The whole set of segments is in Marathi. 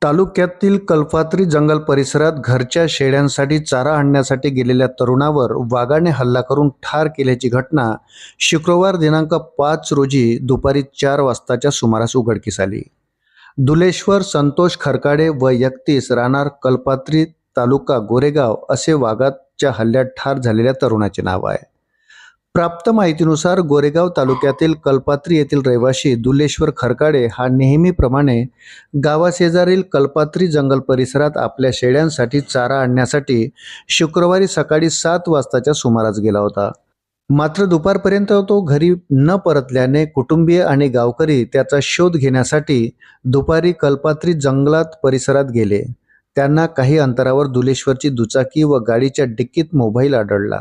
तालुक्यातील कल्पात्री जंगल परिसरात घरच्या शेळ्यांसाठी चारा आणण्यासाठी गेलेल्या तरुणावर वाघाने हल्ला करून ठार केल्याची घटना शुक्रवार दिनांक 5 रोजी दुपारी 4 वाजताच्या सुमारास उघडकीस आली। दुलेश्वर संतोष खरकाडे व 31 राहणार कल्पात्री तालुका गोरेगाव असे वाघाच्या हल्ल्यात ठार झालेल्या तरुणाचे नाव आहे। प्राप्त माहितीनुसार गोरेगाव तालुक्यातील कल्पात्री येथील रहिवासी दुलेश्वर खरकाडे हा नेहमीप्रमाणे गावाशेजारील कल्पात्री जंगल परिसरात आपल्या शेळ्यांसाठी चारा आणण्यासाठी शुक्रवारी सकाळी 7 वाजताच्या सुमारास गेला होता। मात्र दुपारपर्यंत तो घरी न परतल्याने कुटुंबीय आणि गावकरी त्याचा शोध घेण्यासाठी दुपारी कल्पात्री जंगलात परिसरात गेले। त्यांना काही अंतरावर दुलेश्वरची दुचाकी व गाडीच्या डिक्कीत मोबाईल आढळला,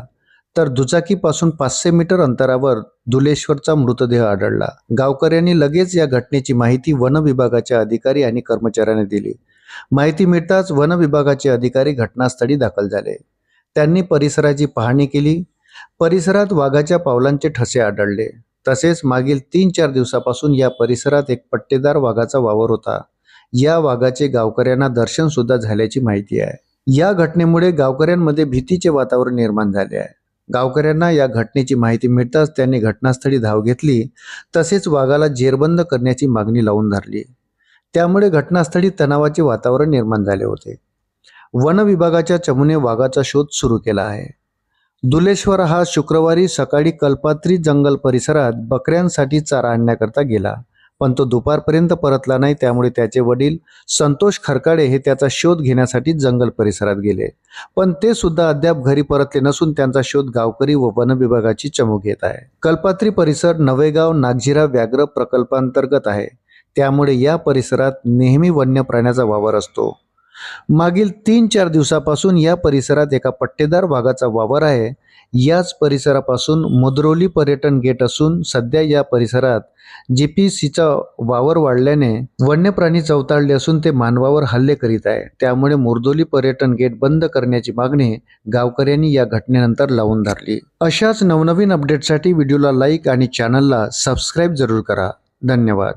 तर दुचाकीपासून 500 मीटर अंतरावर दुलेश्वरचा मृतदेह आढळला। गावकऱ्यांनी लगेच या घटनेची माहिती वन विभागाचे अधिकारी आणि कर्मचाऱ्यांना दिली। माहिती मिळताच वन विभागाचे अधिकारी घटनास्थळी दाखल झाले। त्यांनी परिसराची पाहणी केली। परिसरात वाघाच्या पावलांचे ठसे आढळले। तसेच मागील 3-4 दिवसापासून या परिसरात एक पट्टेदार वाघाचा वावर होता। या वाघाचे गावकऱ्यांना दर्शन सुद्धा झाल्याची माहिती आहे। या घटनेमुळे गावकऱ्यांमध्ये भीतीचे वातावरण निर्माण झाले आहे। गावकऱ्यांना या घटनेची माहिती मिळताच त्यांनी घटनास्थळी धाव घेतली, तसेच वाघाला जेरबंद करण्याची मागणी लावून धरली। त्यामुळे घटनास्थळी तणावाचे वातावरण निर्माण झाले होते। वन विभागाच्या चमूने वाघाचा शोध सुरू केला आहे। दुलेश्वर हा शुक्रवारी सकाळी कल्पात्री जंगल परिसरात बकऱ्यांसाठी चारा आणण्याकरता गेला, पण तो दुपारपर्यंत परतला नाही। त्यामुळे त्याचे वडील संतोष खरकाडे हे त्याचा शोध घेण्यासाठी जंगल परिसरात गेले, पण ते सुद्धा अद्याप घरी परतले नसून त्यांचा शोध गावकरी व वन विभागाची चमू घेत आहे। कल्पात्री परिसर नवेगाव नागझिरा व्याघ्र प्रकल्पांतर्गत आहे, त्यामुळे या परिसरात नेहमी वन्य प्राण्याचा वावर असतो। मागील 3-4 दिवसापासून या परिसरात एका पट्टेदार वाघाचा वावर आहे। याच परिसरापासून मुद्रोली पर्यटन गेट असून सध्या या परिसरात जीपीसीचा वावर वाढल्याने वन्य प्राणी चवताळले असून ते मानवावर हल्ले करीत आहे। त्यामुळे मुर्दोली पर्यटन गेट बंद करण्याची मागणी गावकऱ्यांनी या घटनेनंतर लावून धरली। अशाच नवनवीन अपडेटसाठी व्हिडिओला लाईक आणि चॅनलला सबस्क्राईब जरूर करा। धन्यवाद।